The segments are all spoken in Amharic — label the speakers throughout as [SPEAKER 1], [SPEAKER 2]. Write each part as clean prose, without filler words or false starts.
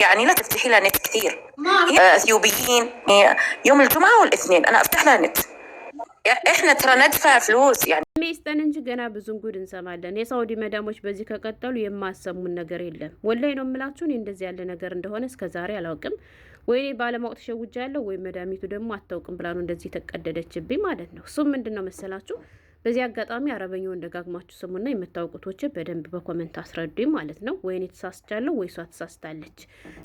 [SPEAKER 1] يعني لا تفتحي لها نت كثير. اثيوبيين يوم الجمعه والاثنين انا افتح لها نت. احنا ترى ندفع فلوس يعني
[SPEAKER 2] ሚስጠን እንጂ ገና ብዙን ጉድ እንሰማለን። የሳውዲ መዳሞች በዚህ ከቀጠሉ የማሰሙን ነገር የለም። ወላይ ነው የምላችሁ። እኔ እንደዚህ ያለ ነገር እንደሆነ እስከዛሬ አላውቅም። ወይኔ ባለማወቅ ተሸውጃለሁ፣ ወይ መዳሚቱ ደግሞ አታውቅም ብላ ነው እንደዚህ ተቀደደችብኝ ማለት ነው። እሱም ምንድነው መሰላችሁ? በዚህ አጋጣሚ አረበኛውን ደጋግማችሁ ስሙና የምታውቁቶች በደንብ በኮመንት አስረዱኝ ማለት ነው። ወይኔ ተሳስቻለሁ ወይ እሷ ተሳስታለች።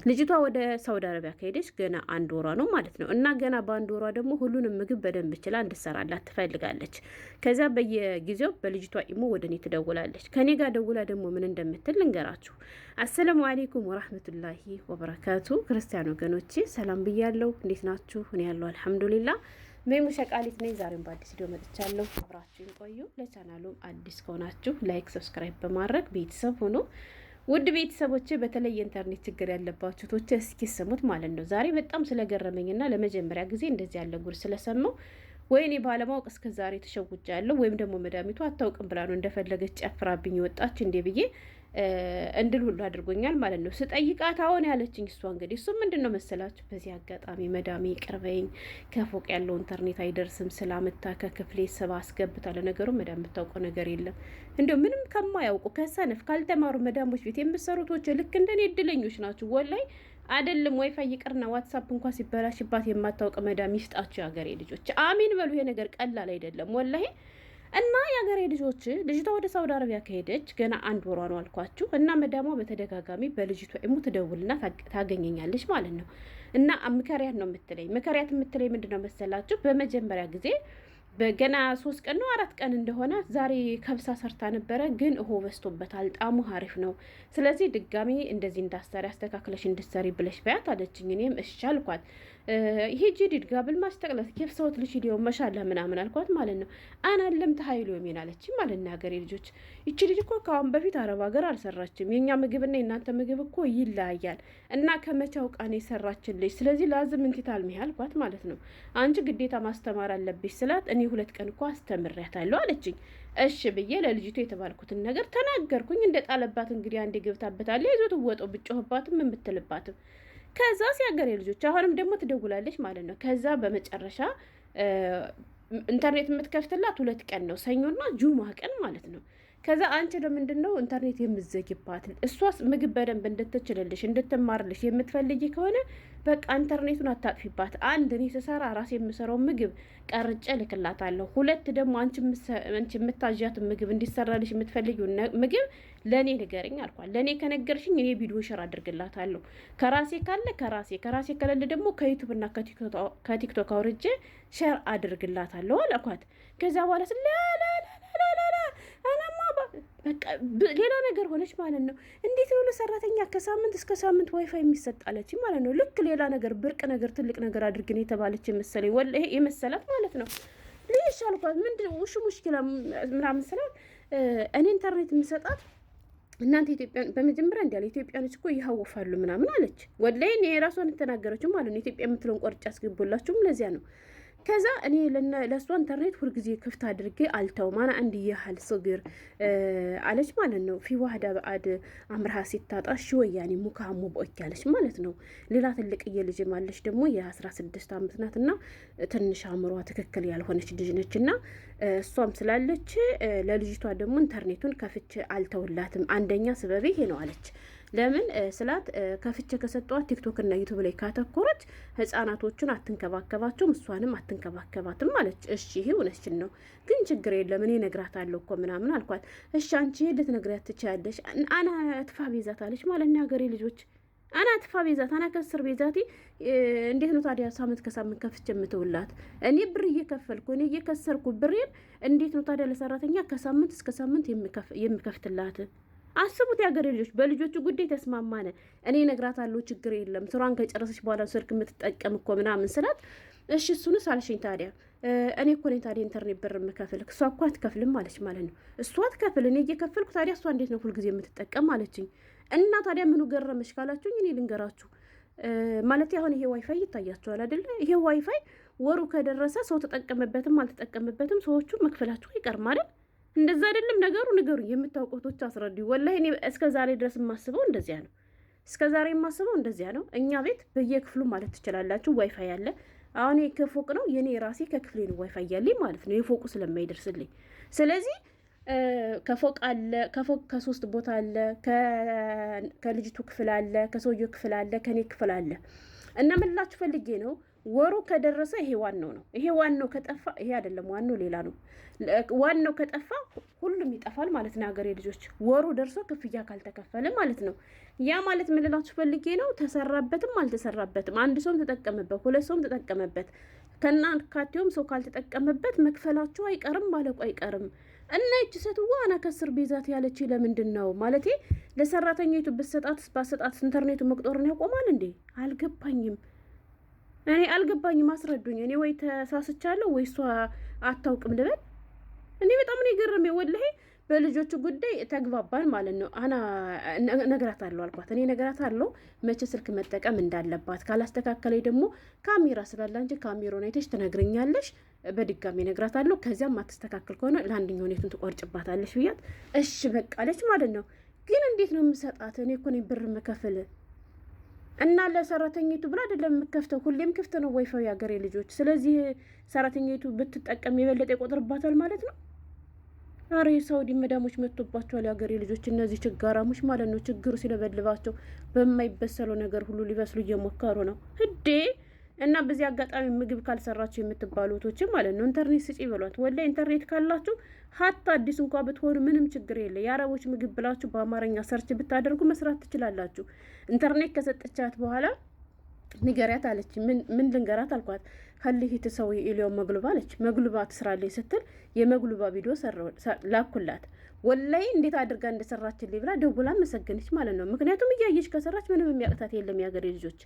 [SPEAKER 2] ልጅቷ ወደ ሳውዲ አረቢያ ከሄደች ገና 1 ወሯ ነው ማለት ነው። እና ገና በ1 ወሯ ደግሞ ሁሉንም ምግብ በደንብ ችላ እንድሰራላት ትፈልጋለች። ከዚያ በየጊዜው በልጅቷ ኢሞ ወደ እኔ ትደውላለች። ከኔ ጋር ደውላ ደግሞ ምን እንደምትል ልንገራችሁ። አሰላሙ አለይኩም ወራህመቱላሂ ወበረካቱ። ክርስቲያን ወገኖቼ ሰላም ብያለሁ። እንዴት ናችሁ? እኔ ያለው አልሐምዱሊላህ ሜሙ ሸቃሊት ነኝ። ዛሬም በአዲስ ቪዲዮ መጥቻለሁ። አብራችሁን ቆዩ። ለቻናሉ አዲስ ከሆናችሁ ላይክ፣ ሰብስክራይብ በማድረግ ቤተሰብ ሆኖ ውድ ቤተሰቦች፣ በተለይ የኢንተርኔት ችግር ያለባችሁ ቶች እስኪ ስሙት ማለት ነው። ዛሬ በጣም ስለገረመኝና ለመጀመሪያ ጊዜ እንደዚህ ያለ ጉድ ስለሰማው ወይኔ ባለማወቅ እስከ ዛሬ ተሸውጃለሁ ወይም ደግሞ መዳሚቱ አታውቅም ብላ ነው እንደፈለገች ጨፍራብኝ ወጣች እንዴ ብዬ እንድል ሁሉ አድርጎኛል ማለት ነው። ስጠይቃት አሁን ያለችኝ እሷ እንግዲህ እሱ ምንድነው መሰላችሁ? በዚህ አጋጣሚ መዳሜ ቅርበኝ ከፎቅ ያለው ኢንተርኔት አይደርስም ስላመታ ከክፍሌ ስባ አስገብታ። ለነገሩ መዳም የምታውቀው ነገር የለም። እንደው ምንም ከማያውቁ ከሰነፍ ካልተማሩ መዳሞች ቤት የምትሰሩቶች ልክ እንደኔ እድለኞች ናችሁ። ወላይ አይደለም ዋይፋይ ይቅርና ዋትሳፕ እንኳን ሲበላሽባት የማታውቅ መዳም ይስጣችሁ የሀገሬ ልጆች። አሚን በሉ። ይሄ ነገር ቀላል አይደለም ወላሂ። እና የሀገሬ ልጆች ልጅቷ ወደ ሳውዲ አረቢያ ከሄደች ገና 1 ወሯ ነው አልኳችሁ። እና መዳሟ በተደጋጋሚ በልጅቷ ኢሞ ትደውልና ታገኘኛለች ማለት ነው። እና ምከሪያት ነው የምትለኝ። ምከሪያት የምትለኝ ምንድነው መሰላችሁ? በመጀመሪያ ጊዜ በገና 3 ቀን ነው 4 ቀን እንደሆነ ዛሬ ከብሳ ሰርታ ነበረ፣ ግን እሆ በስቶበታል። ጣሙ አሪፍ ነው። ስለዚህ ድጋሚ እንደዚህ እንዳሰሪ አስተካክለሽ እንድትሰሪ ብለሽ በያት አለችኝ። እኔም እሺ አልኳት። ሂጂ ዲድ ጋብል ማስተቅለት ከፍ ሰውት ልጅ ዲዮ መሻላ ምናምን አልኳት ማለት ነው። አናለም ተሃይሎ የሚን አለችኝ ማለት ነው። ሀገሬ ልጆች ይቺ ልጅ እኮ ከአሁን በፊት አረብ ሀገር አልሰራችም። የኛ ምግብና የእናንተ ምግብ እኮ ይለያያል። እና ከመቻው ቃኔ ሰራችልሽ። ስለዚህ ላዝም እንቲታል ሚህ አልኳት ማለት ነው። አንቺ ግዴታ ማስተማር አለብሽ ስላት እኔ 2 ቀን እኮ አስተምሬያታለሁ አለችኝ። እሺ ብዬ ለልጅቱ የተባልኩትን ነገር ተናገርኩኝ። እንደ ጣለባት እንግዲህ አንዴ ገብታበታለች። ይዞት ወጣው ብጮህባትም ምን ብትልባትም ከዛ ሲያገሬ ልጆች አሁንም ደግሞ ትደውላለች ማለት ነው። ከዛ በመጨረሻ ኢንተርኔት የምትከፍትላት 2 ቀን ነው፣ ሰኞና ጁማ ቀን ማለት ነው። ከዛ አንቺ ለምንድን ነው ኢንተርኔት የምትዘጊባት? እሷስ ምግብ በደንብ እንድትችልልሽ እንድትማርልሽ የምትፈልጊ ከሆነ በቃ ኢንተርኔቱን አታጥፊባት። 1 እኔ ስሰራ ራሴ የምሰራው ምግብ ቀርጬ ልክላታለሁ። 2 ደግሞ አንቺ የምታዣት ምግብ እንዲሰራልሽ የምትፈልጊው ምግብ ለኔ ንገረኝ አልኳት። ለኔ ከነገርሽኝ እኔ ቪዲዮ ሼር አድርግላታለሁ። ከራሴ ካለ ከራሴ ከሌለ ደግሞ ከዩቲዩብ እና ከቲክቶክ አውርጄ ሼር አድርግላታለሁ አልኳት። ከዛ በኋላ በቃ ሌላ ነገር ሆነች ማለት ነው። እንዴት ነው ለሰራተኛ ከሳምንት እስከ ሳምንት ዋይፋይ የሚሰጣለች ማለት ነው። ልክ ሌላ ነገር ብርቅ ነገር ትልቅ ነገር አድርግን የተባለች የመሰለኝ ወላሂ የመሰላት ማለት ነው። ልጅ አልኳት ምንድን ውሽ ሙሽኪላ ምናምን ስላት እኔ ኢንተርኔት የምሰጣት እናንተ ኢትዮጵያን በመጀመሪያ እንዲያለ ኢትዮጵያኖች እኮ ይሃወፋሉ ምናምን አለች። ወላሂ እኔ የራሷን ተናገረችው ማለት ነው። ኢትዮጵያ የምትለውን ቆርጬ አስገቡላችሁም ለዚያ ነው። ከዛ እኔ ለእሷ ኢንተርኔት ሁልጊዜ ክፍት አድርጌ አልተውም። አና አንድ ያህል ስግር አለች ማለት ነው። ፊ ዋህዳ በአድ አምርሃ ሲታጣ ሽወያኔ ሙካሙ ቦክ ያለች ማለት ነው። ሌላ ትልቅዬ ልጅ ማለች ደግሞ የ16 ዓመት ናት እና ትንሽ አእምሯ ትክክል ያልሆነች ልጅ ነች እና እሷም ስላለች ለልጅቷ ደግሞ ኢንተርኔቱን ከፍቼ አልተውላትም። አንደኛ ስበቤ ይሄ ነው አለች። ለምን ስላት ከፍቼ ከሰጠዋት ቲክቶክ እና ዩቲዩብ ላይ ካተኮረች ህፃናቶቹን አትንከባከባቸውም፣ እሷንም አትንከባከባትም አለች። እሺ ይሄ እውነትሽን ነው፣ ግን ችግር የለም እኔ እነግራታለሁ እኮ ምናምን አልኳት። እሺ አንቺ ልትነግሪያት ትችያለሽ። አና ትፋ ቤዛት አለች ማለት ነው። ሀገሬ ልጆች አና ትፋ ቤዛት አና ከስር ቤዛቲ እንዴት ነው ታዲያ ሳምንት ከሳምንት ከፍቼ የምትውላት? እኔ ብር እየከፈልኩ እኔ እየከሰርኩ ብሬን እንዴት ነው ታዲያ ለሰራተኛ ከሳምንት እስከ ሳምንት የምከፍትላት? አስቡት የሀገሬ ልጆች። በልጆቹ ጉዳይ ተስማማነ። እኔ እነግራታለሁ ችግር የለም ስራን ከጨረሰች በኋላ ስልክ የምትጠቀም እኮ ምናምን ስላት እሺ እሱንስ አልሽኝ። ታዲያ እኔ እኮ ነኝ ታዲያ ኢንተርኔት ብር የምከፍልክ፣ እሷ እኮ አትከፍልም አለች ማለት ነው። እሷ አትከፍል እኔ እየከፈልኩ ታዲያ እሷ እንዴት ነው ሁልጊዜ የምትጠቀም አለችኝ። እና ታዲያ ምኑ ገረመሽ ካላችሁኝ እኔ ልንገራችሁ ማለት አሁን ይሄ ዋይፋይ ይታያቸዋል አይደለ? ይሄ ዋይፋይ ወሩ ከደረሰ ሰው ተጠቀመበትም አልተጠቀመበትም ሰዎቹ መክፈላችሁ አይቀርም አይደል? እንደዛ አይደለም ነገሩ። ንገሩኝ የምታውቁቶች አስረዱ። ወላሂ እኔ እስከ ዛሬ ድረስ የማስበው እንደዚያ ነው። እስከዛሬ የማስበው እንደዚያ ነው። እኛ ቤት በየክፍሉ ማለት ትችላላችሁ ዋይፋይ አለ። አሁን ከፎቅ ነው የኔ ራሴ ከክፍሌ ነው ዋይፋይ ያለኝ ማለት ነው፣ የፎቁ ስለማይደርስልኝ። ስለዚህ ከፎቅ አለ፣ ከፎቅ ከ3 ቦታ አለ፣ ከልጅቱ ክፍል አለ፣ ከሰውየው ክፍል አለ፣ ከኔ ክፍል አለ። እና ምላችሁ ፈልጌ ነው ወሩ ከደረሰ ይሄ ዋናው ነው። ይሄ ዋናው ከጠፋ ይሄ አይደለም ዋናው ሌላ ነው። ዋናው ከጠፋ ሁሉም ይጠፋል ማለት ነው። ሀገሬ ልጆች ወሩ ደርሶ ክፍያ ካልተከፈለ ማለት ነው። ያ ማለት ምን ልላችሁ ፈልጌ ነው፣ ተሰራበትም አልተሰራበትም አንድ ሰውም ተጠቀመበት፣ ሁለት ሰውም ተጠቀመበት፣ ከናካቴውም ሰው ካልተጠቀመበት መክፈላችሁ አይቀርም ማለቁ አይቀርም። እና እቺ ሴትዋ አና ከስር ቤዛት ያለች ለምንድን ነው ማለቴ ለሰራተኛይቱ በሰጣት ኢንተርኔቱ መቅጦርን ያቆማል እንዴ? አልገባኝም። እኔ አልገባኝም፣ አስረዱኝ። እኔ ወይ ተሳስቻለሁ ወይ እሷ አታውቅም ልበል። እኔ በጣም ነው የገረመኝ ወላሂ። በልጆቹ ጉዳይ ተግባባን ማለት ነው። አና ነግራታለሁ አልኳት። እኔ ነግራታለሁ መቼ ስልክ መጠቀም እንዳለባት፣ ካላስተካከለኝ ደግሞ ካሜራ ስላለ እንጂ ካሜራውን አይተሽ ትነግረኛለሽ። በድጋሚ ነግራታለሁ። ከዚያም ማትስተካከል ከሆነ ለአንደኛው ኔቱን ትቆርጭባታለሽ ብያት እሺ በቃ አለች ማለት ነው። ግን እንዴት ነው የምሰጣት? እኔ እኮ ነኝ ብር የምከፍል እና ለሰራተኛይቱ ብላ አይደለም የምከፍተው። ሁሌም ክፍት ነው ዋይፋይ ያገሬ ልጆች። ስለዚህ ሰራተኛይቱ ብትጠቀም የበለጠ ይቆጥርባታል ማለት ነው። አሬ ሳውዲ መዳሞች መጥቶባቸዋል ያገሬ ልጆች፣ እነዚህ ችጋራሞች ማለት ነው። ችግሩ ሲለበልባቸው በማይበሰለው ነገር ሁሉ ሊበስሉ እየሞከሩ ነው እንዴ። እና በዚህ አጋጣሚ ምግብ ካልሰራችሁ የምትባሉ እህቶችም ማለት ነው ኢንተርኔት ስጪ በሏት። ወላሂ ኢንተርኔት ካላችሁ ሀታ አዲስ እንኳ ብትሆኑ ምንም ችግር የለ። የአረቦች ምግብ ብላችሁ በአማርኛ ሰርች ብታደርጉ መስራት ትችላላችሁ። ኢንተርኔት ከሰጠቻት በኋላ ንገሪያት አለች። ምን ልንገራት አልኳት። ከልሂ ትሰው ኢሊዮ መግሉባ አለች። መግሉባ ትስራለች ስትል የመግሉባ ቪዲዮ ላኩላት። ወላሂ እንዴት አድርጋ እንደሰራችልኝ ብላ ደውላ መሰገነች ማለት ነው። ምክንያቱም እያየች ከሰራች ምንም የሚያቅታት የለም የሀገሬ ልጆች፣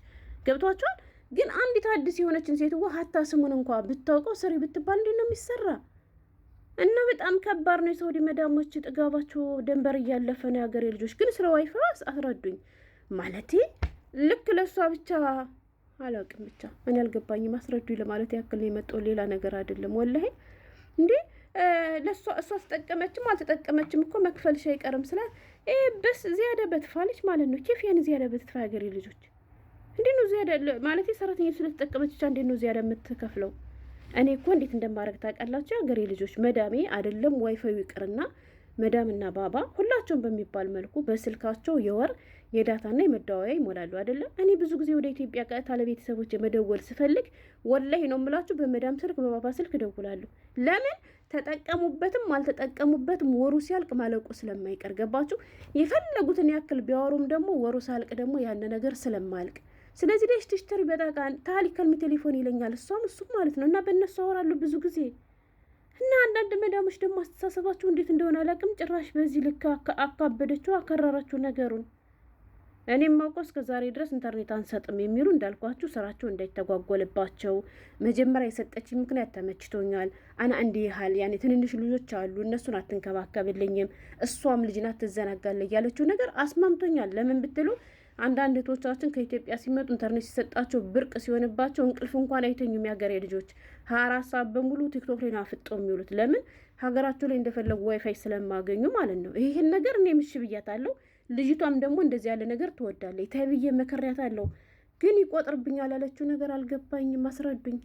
[SPEAKER 2] ገብቷቸዋል። ግን አንዲት አዲስ የሆነችን ሴትዋ ሀታ ስሙን እንኳ ብታውቀው ስሪ ብትባል እንዴት ነው የሚሰራ? እና በጣም ከባድ ነው። የሳውዲ መዳሞች ጥጋባቸው ደንበር እያለፈ ነው የሀገሬ ልጆች። ግን ስለ ዋይፋይ አስረዱኝ ማለቴ ልክ ለእሷ ብቻ አላውቅም፣ ብቻ እኔ አልገባኝም። አስረዱኝ ለማለት ያክል ነው የመጣው፣ ሌላ ነገር አይደለም ወላሂ። እንዴ ለእሷ እሷ ተጠቀመችም አልተጠቀመችም እኮ መክፈልሽ አይቀርም ስላት በስ ዚያደ በትፋለች ማለት ነው። ኬፍ ያን ዚያደ በትፋ የሀገሬ ልጆች እንዴት ነው ዚያዳ ማለት ሰራተኛ ስለተጠቀመች ብቻ እንዴት ነው ዚያዳ የምትከፍለው? እኔ እኮ እንዴት እንደማረግ ታውቃላችሁ የሀገሬ ልጆች? መዳሜ አይደለም ዋይፋዩ ይቅርና መዳምና ባባ ሁላቸውም በሚባል መልኩ በስልካቸው የወር የዳታና የመደዋወያ ይሞላሉ አይደለም። እኔ ብዙ ጊዜ ወደ ኢትዮጵያ ቀጥታ ለቤተሰቦች የመደወል ስፈልግ ወላሂ ነው የምላችሁ በመዳም ስልክ በባባ ስልክ እደውላለሁ። ለምን ተጠቀሙበትም አልተጠቀሙበትም ወሩ ሲያልቅ ማለቁ ስለማይቀር ገባችሁ? የፈለጉትን ያክል ቢያወሩም ደግሞ ወሩ ሳልቅ ደግሞ ያን ነገር ስለማልቅ ስለዚህ ደሽ ትሽተሪ በጣቃ ታሊከልሚ ቴሌፎን ይለኛል እሷም እሱም ማለት ነው። እና በእነሱ አወራለሁ ብዙ ጊዜ። እና አንዳንድ መዳሞች ደግሞ አስተሳሰባችሁ እንዴት እንደሆነ አላውቅም። ጭራሽ በዚህ ልክ አካበደችው፣ አከራራችሁ ነገሩን። እኔም ማውቀው እስከ ዛሬ ድረስ ኢንተርኔት አንሰጥም የሚሉ እንዳልኳችሁ ስራቸው እንዳይተጓጎልባቸው መጀመሪያ የሰጠችኝ ምክንያት ተመችቶኛል። አና እንዲህ ያህል ያኔ ትንንሽ ልጆች አሉ እነሱን አትንከባከብልኝም፣ እሷም ልጅ ናት ትዘናጋለች ያለችው ነገር አስማምቶኛል። ለምን ብትሉ አንዳንድ እህቶቻችን ከኢትዮጵያ ሲመጡ ኢንተርኔት ሲሰጣቸው ብርቅ ሲሆንባቸው እንቅልፍ እንኳን አይተኙም። የሀገሬ ልጆች 24 ሰዓት በሙሉ ቲክቶክ ላይ ናፍጠው የሚውሉት ለምን? ሀገራቸው ላይ እንደፈለጉ ዋይፋይ ስለማገኙ ማለት ነው። ይህን ነገር እኔ ምሽ ብያታለሁ። ልጅቷም ደግሞ እንደዚህ ያለ ነገር ትወዳለች። ተብዬ መከሪያታለሁ። ግን ይቆጥርብኛል ያለችው ነገር አልገባኝም። አስረዱኝ።